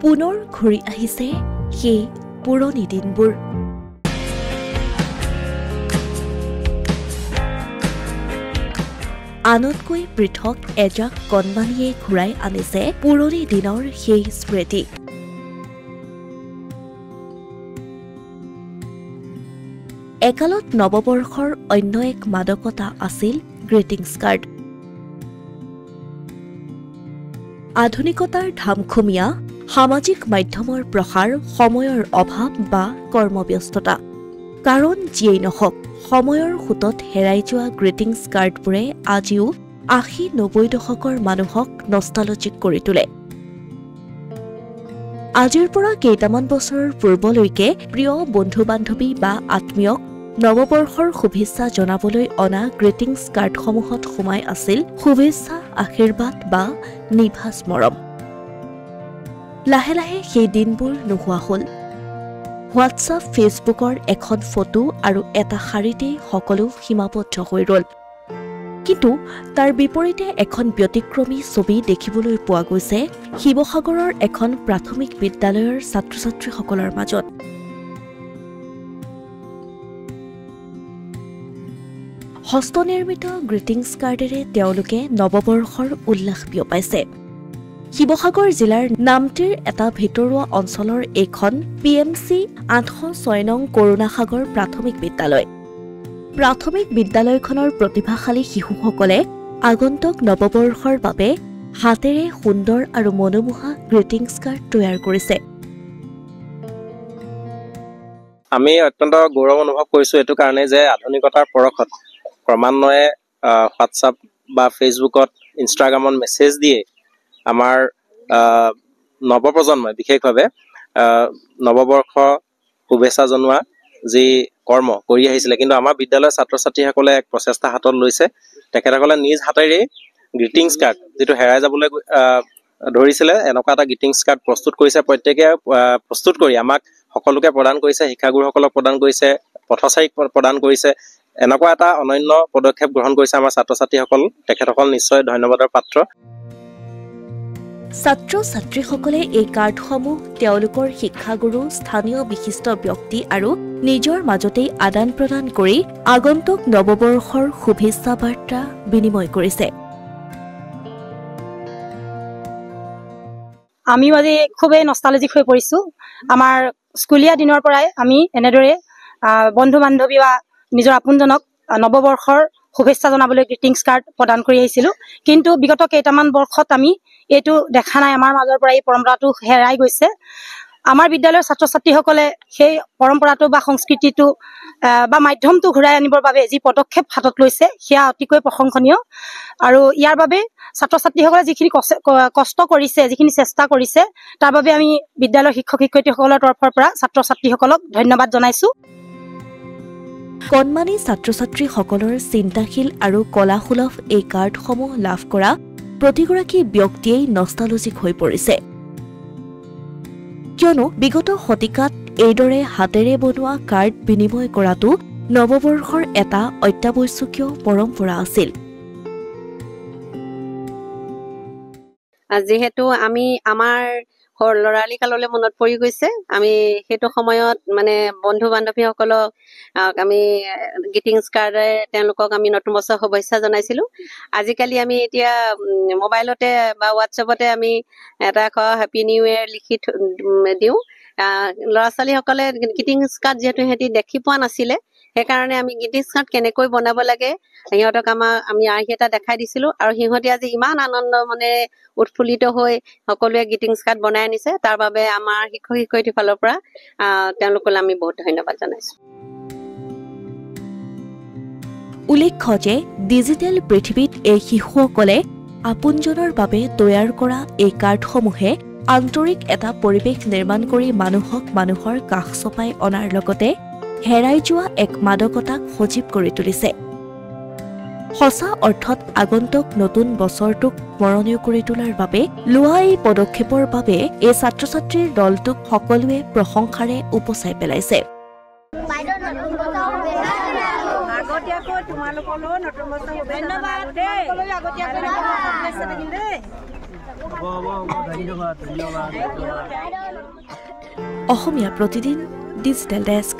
পুনৰ ঘূৰি আহিছে সেই পুৰণি দিনবোৰ। আনতকৈ পৃথক এজাক কণমানিয়ে ঘূৰাই আনিছে পুৰণি দিনৰ সেই স্মৃতি। একালত নৱবৰ্ষৰ অন্য এক মাদকতা আছিল গ্ৰিটিংছ কাৰ্ড। আধুনিকতাৰ ধামখুমীয়া, সামাজিক মাধ্যমৰ প্ৰসাৰ, সময়ৰ অভাৱ বা কৰ্মব্যস্ততা, কাৰণ যিয়েই নহওক সময়ৰ সোঁতত হেৰাই যোৱা গ্ৰিটিংছ কাৰ্ডবোৰে আজিও ৮০-৯০ দশকৰ মানুহক নষ্টালজিক কৰি তোলে। আজিৰ পৰা কেইটামান বছৰৰ পূৰ্বলৈকে প্ৰিয় বন্ধু-বান্ধৱী বা আত্মীয়ক নৱবৰ্ষৰ শুভেচ্ছা জনাবলৈ অনা গ্ৰিটিংছ কাৰ্ডসমূহত সোমাই আছিল শুভেচ্ছা, আশীৰ্বাদ বা নিভাঁজ মৰম। লাহে লাহে সেই দিনবোৰ নোহোৱা হ'ল। হোৱাটছআপ, ফেচবুকৰ এখন ফটো আৰু এটা শাৰীতেই সকলো সীমাবদ্ধ হৈ ৰ'ল। কিন্তু তাৰ বিপৰীতে এখন ব্যতিক্ৰমী ছবি দেখিবলৈ পোৱা গৈছে শিৱসাগৰৰ এখন প্ৰাথমিক বিদ্যালয়ৰ ছাত্ৰ-ছাত্ৰীসকলৰ মাজত। হস্তনিৰ্মিত গ্ৰিটিংছ কাৰ্ডেৰে তেওঁলোকে নৱবৰ্ষৰ উল্লাস বিয়পাইছে। শিৱসাগৰ জিলাৰ নামটিৰ এটা ভিতৰুৱা অঞ্চলৰ এইখন PMC ৮০৬ নং কৰুণাসাগৰ প্ৰাথমিক বিদ্যালয়। প্ৰাথমিক বিদ্যালয়খনৰ প্ৰতিভাশালী শিশুসকলে আগন্তুক নৱবৰ্ষৰ বাবে হাতেৰে সুন্দৰ আৰু মনোমোহা গ্ৰিটিংছ কাৰ্ড তৈয়াৰ কৰিছে। আমি অত্যন্ত গৌৰৱ অনুভৱ কৰিছোঁ এইটো কাৰণে যে আধুনিকতাৰ পৰশত ক্ৰমান্বয়ে হোৱাটছআপ বা ফেচবুকত, ইনষ্টাগ্ৰামত মেছেজ দিয়ে আমাৰ নৱপ্ৰজন্মই বিশেষভাৱে নৱবৰ্ষ শুভেচ্ছা জনোৱা যি কৰ্ম কৰি আহিছিলে, কিন্তু আমাৰ বিদ্যালয়ৰ ছাত্ৰ ছাত্ৰীসকলে এক প্ৰচেষ্টা হাতত লৈছে। তেখেতসকলে নিজ হাতেৰেই গ্ৰিটিংছ কাৰ্ড যিটো হেৰাই যাবলৈ ধৰিছিলে, এনেকুৱা এটা গ্ৰিটিংছ কাৰ্ড প্ৰস্তুত কৰিছে। প্ৰত্যেকে প্ৰস্তুত কৰি আমাক সকলোকে প্ৰদান কৰিছে, শিক্ষাগুৰুসকলক প্ৰদান কৰিছে, পথচাৰীক প্ৰদান কৰিছে। এনেকুৱা এটা অনন্য পদক্ষেপ গ্ৰহণ কৰিছে আমাৰ ছাত্ৰ ছাত্ৰীসকল। তেখেতসকল নিশ্চয় ধন্যবাদৰ পাত্ৰ। ছাত্ৰ-ছাত্ৰীসকলে এই কাৰ্ডসমূহ তেওঁলোকৰ শিক্ষাগুৰু, স্থানীয় বিশিষ্ট ব্যক্তি আৰু নিজৰ মাজতেই আদান প্ৰদান কৰি আগন্তুক নৱবৰ্ষৰ শুভেচ্ছা বাৰ্তা বিনিময় কৰিছে। আমিও আজি খুবেই নষ্টালজিক হৈ পৰিছোঁ। আমাৰ স্কুলীয়া দিনৰ পৰাই আমি এনেদৰে বন্ধু-বান্ধৱী বা নিজৰ আপোনজনক নৱবৰ্ষৰ শুভেচ্ছা জনাবলৈ গ্ৰিটিংছ কাৰ্ড প্ৰদান কৰি আহিছিলোঁ। কিন্তু বিগত কেইটামান বৰ্ষত আমি এইটো দেখা নাই, আমাৰ মাজৰ পৰা এই পৰম্পৰাটো হেৰাই গৈছে। আমাৰ বিদ্যালয়ৰ ছাত্ৰ ছাত্ৰীসকলে সেই পৰম্পৰাটো বা সংস্কৃতিটো বা মাধ্যমটো ঘূৰাই আনিবৰ বাবে যি পদক্ষেপ হাতত লৈছে সেয়া অতিকৈ প্ৰশংসনীয়। আৰু ইয়াৰ বাবে ছাত্ৰ ছাত্ৰীসকলে যিখিনি কষ্ট কৰিছে, যিখিনি চেষ্টা কৰিছে, তাৰ বাবে আমি বিদ্যালয়ৰ শিক্ষক শিক্ষয়িত্ৰীসকলৰ তৰফৰ পৰা ছাত্ৰ ছাত্ৰীসকলক ধন্যবাদ জনাইছোঁ। কণমানি ছাত্ৰ-ছাত্ৰীসকলৰ চিন্তাশীল আৰু কলাসুলভ এই কাৰ্ডসমূহ লাভ কৰা প্ৰতিগৰাকী ব্যক্তিয়েই নষ্টালজিক হৈ পৰিছে। কিয়নো বিগত শতিকাত এইদৰে হাতেৰে বনোৱা কাৰ্ড বিনিময় কৰাটো নৱবৰ্ষৰ এটা অত্যাৱশ্যকীয় পৰম্পৰা আছিল। যিহেতু আমি আমাৰ লৰালি কাললৈ মনত পৰি গৈছে, আমি সেইটো সময়ত মানে বন্ধু বান্ধৱীসকলক আমি গ্ৰিটিংছ কাৰ্ডেৰে তেওঁলোকক আমি নতুন বছৰ শুভেচ্ছা জনাইছিলোঁ। আজিকালি আমি এতিয়া মোবাইলতে বা হোৱাটছএপতে আমি এটা হেপী নিউ ইয়েৰ লিখি দিওঁ। ল'ৰা ছোৱালীসকলে গ্ৰিটিংছ কাৰ্ড যিহেতু সিহঁতি দেখি পোৱা নাছিলে, সেইকাৰণে আমি গ্ৰিটিংছ কাৰ্ড কেনেকৈ বনাব লাগে সিহঁতক আমি আৰ্হি এটা দেখাই দিছিলোঁ। আৰু সিহঁতে আজি ইমান আনন্দ মানে উৎফুল্লিত হৈ সকলোৱে গ্ৰিটিংছ কাৰ্ড বনাই আনিছে। তাৰ বাবে আমাৰ শিক্ষক শিক্ষয়িত্ৰীৰ ফালৰ পৰা তেওঁলোকলৈ আমি বহুত ধন্যবাদ জনাইছোঁ। উল্লেখ্য যে ডিজিটেল পৃথিৱীত এই শিশুসকলে আপোনজনৰ বাবে তৈয়াৰ কৰা এই কাৰ্ডসমূহে আন্তৰিক এটা পৰিৱেশ নিৰ্মাণ কৰি মানুহৰ কাষ চপাই অনাৰ লগতে হেৰাই যোৱা এক মাদকতাক সজীৱ কৰি তুলিছে। সঁচা অৰ্থত আগন্তুক নতুন বছৰটোক স্মৰণীয় কৰি তোলাৰ বাবে লোৱা এই পদক্ষেপৰ বাবে এই ছাত্ৰ-ছাত্ৰীৰ দলটোক সকলোৱে প্ৰশংসাৰে উপচাই পেলাইছে। আগতীয়াকৈ তোমালোকলৈ নতুন বছৰ ধন্যবাদ দেই। Asomiya Pratidin digital desk.